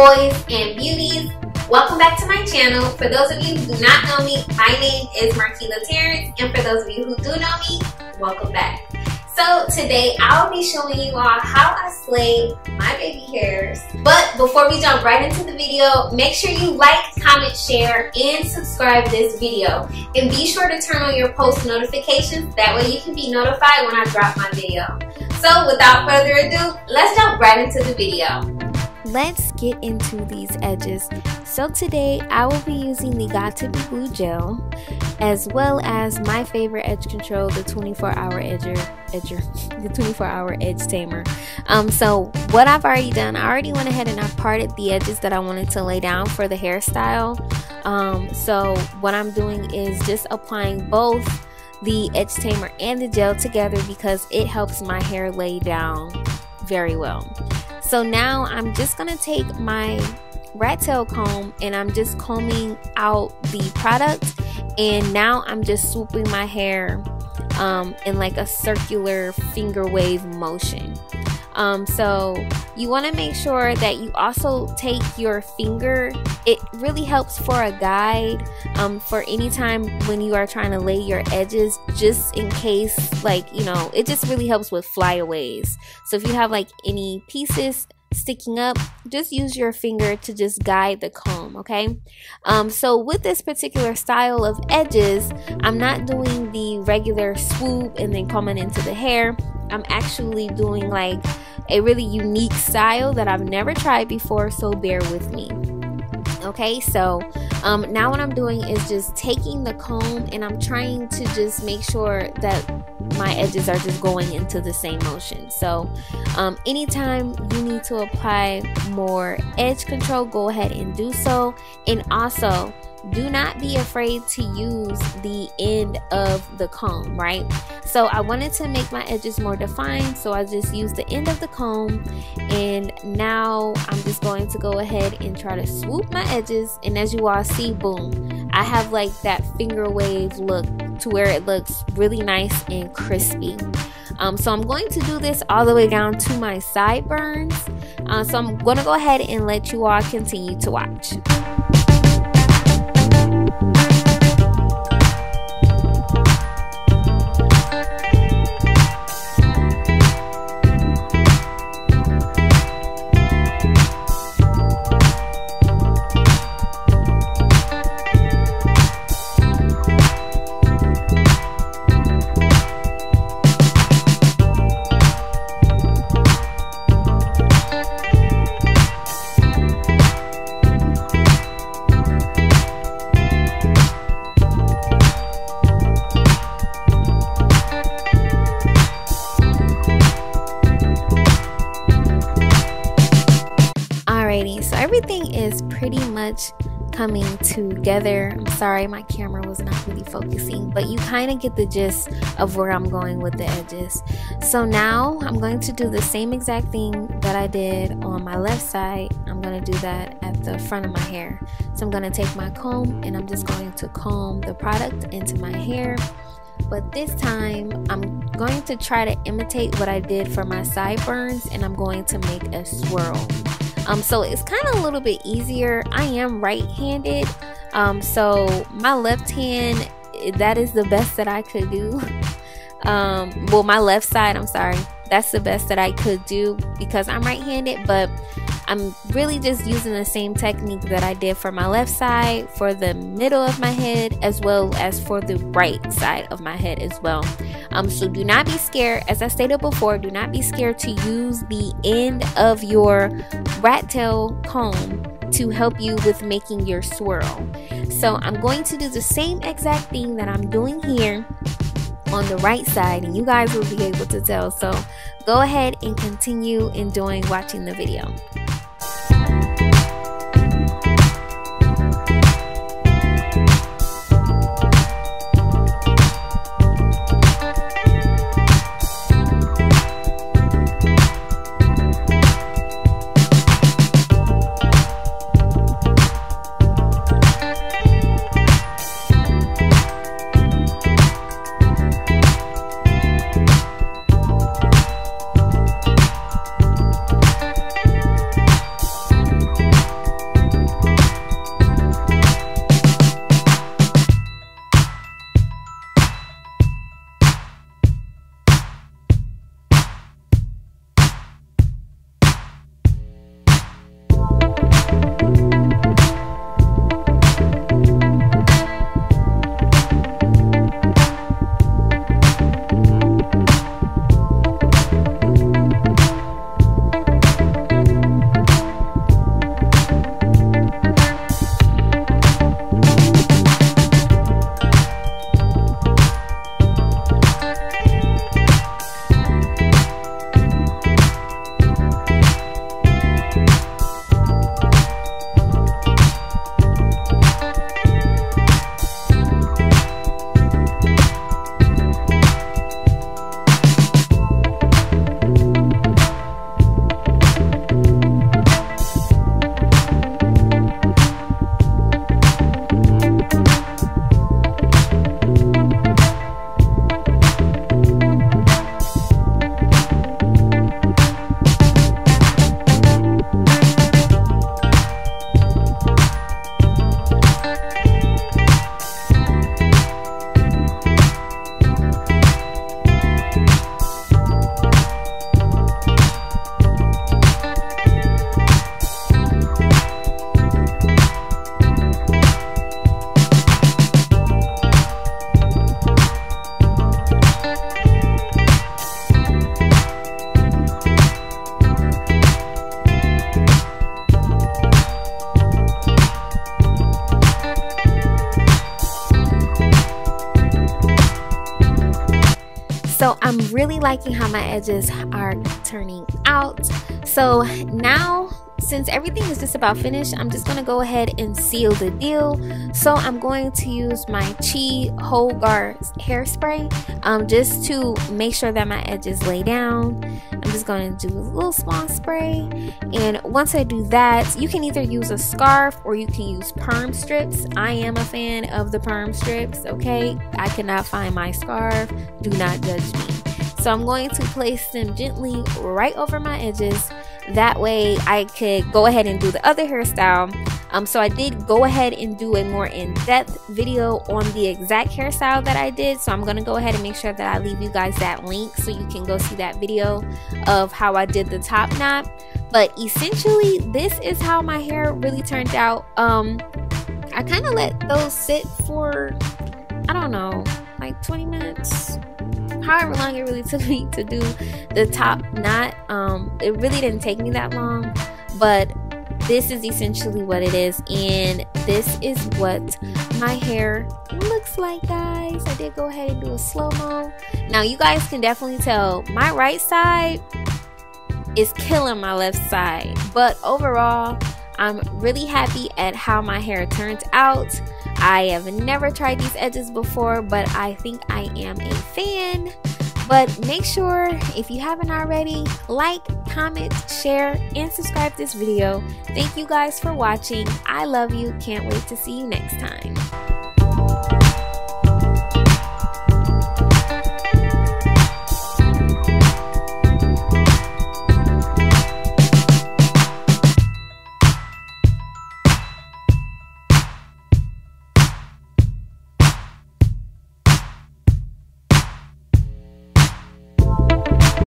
boys and beauties, welcome back to my channel. For those of you who do not know me, my name is Markela Tarrance, and for those of you who do know me, welcome back. So today I'll be showing you all how I slay my baby hairs. But before we jump right into the video, make sure you like, comment, share, and subscribe this video. And be sure to turn on your post notifications, that way you can be notified when I drop my video. So without further ado, let's jump right into the video. Let's get into these edges. So today I will be using the Got2b Gel, as well as my favorite edge control, the 24-hour edge tamer. So what I've already done, I already went ahead and I parted the edges that I wanted to lay down for the hairstyle. So what I'm doing is just applying both the edge tamer and the gel together because it helps my hair lay down very well. So now I'm just gonna take my rat tail comb and I'm just combing out the product, and now I'm just swooping my hair in like a circular finger wave motion. So you want to make sure that you also take your finger. It really helps for a guide for any time when you are trying to lay your edges, just in case, like, you know, it just really helps with flyaways. So if you have like any pieces sticking up, just use your finger to just guide the comb, okay? So with this particular style of edges, I'm not doing the regular swoop and then combing into the hair. I'm actually doing like a really unique style that I've never tried before, so bear with me. Okay, so now what I'm doing is just taking the comb and I'm trying to just make sure that my edges are just going into the same motion. So anytime you need to apply more edge control, go ahead and do so. And also, do not be afraid to use the end of the comb, right? So I wanted to make my edges more defined, so I just used the end of the comb, and now I'm just going to go ahead and try to swoop my edges. And as you all see, boom, I have like that finger wave look to where it looks really nice and crispy. So I'm going to do this all the way down to my sideburns. So I'm going to go ahead and let you all continue to watch. So everything is pretty much coming together. I'm sorry, my camera was not really focusing, but you kind of get the gist of where I'm going with the edges. So now I'm going to do the same exact thing that I did on my left side. I'm going to do that at the front of my hair. So I'm going to take my comb and I'm just going to comb the product into my hair. But this time I'm going to try to imitate what I did for my sideburns, and I'm going to make a swirl. So it's kind of a little bit easier. I am right-handed, so my left hand, that is the best that I could do. Well, my left side, I'm sorry, that's the best that I could do because I'm right-handed, but I'm really just using the same technique that I did for my left side, for the middle of my head, as well as for the right side of my head as well. So do not be scared. As I stated before, do not be scared to use the end of your rat tail comb to help you with making your swirl. So I'm going to do the same exact thing that I'm doing here on the right side, and you guys will be able to tell. So go ahead and continue enjoying watching the video. So I'm really liking how my edges are turning out. So now, since everything is just about finished, I'm just going to go ahead and seal the deal. So I'm going to use my Chi Whole Guard hairspray just to make sure that my edges lay down. I'm just going to do a little small spray, and once I do that, you can either use a scarf or you can use perm strips. I am a fan of the perm strips, okay? I cannot find my scarf. Do not judge me. So I'm going to place them gently right over my edges. That way I could go ahead and do the other hairstyle. So I did go ahead and do a more in-depth video on the exact hairstyle that I did. So I'm going to go ahead and make sure that I leave you guys that link so you can go see that video of how I did the top knot. But essentially, this is how my hair really turned out. I kind of let those sit for, I don't know, like 20 minutes. However long it really took me to do the top knot. It really didn't take me that long, but this is essentially what it is, and this is what my hair looks like, guys. I did go ahead and do a slow-mo. Now you guys can definitely tell my right side is killing my left side, but overall I'm really happy at how my hair turned out. I have never tried these edges before, but I think I am a fan. But make sure, if you haven't already, like, comment, share, and subscribe to this video. Thank you guys for watching. I love you. Can't wait to see you next time.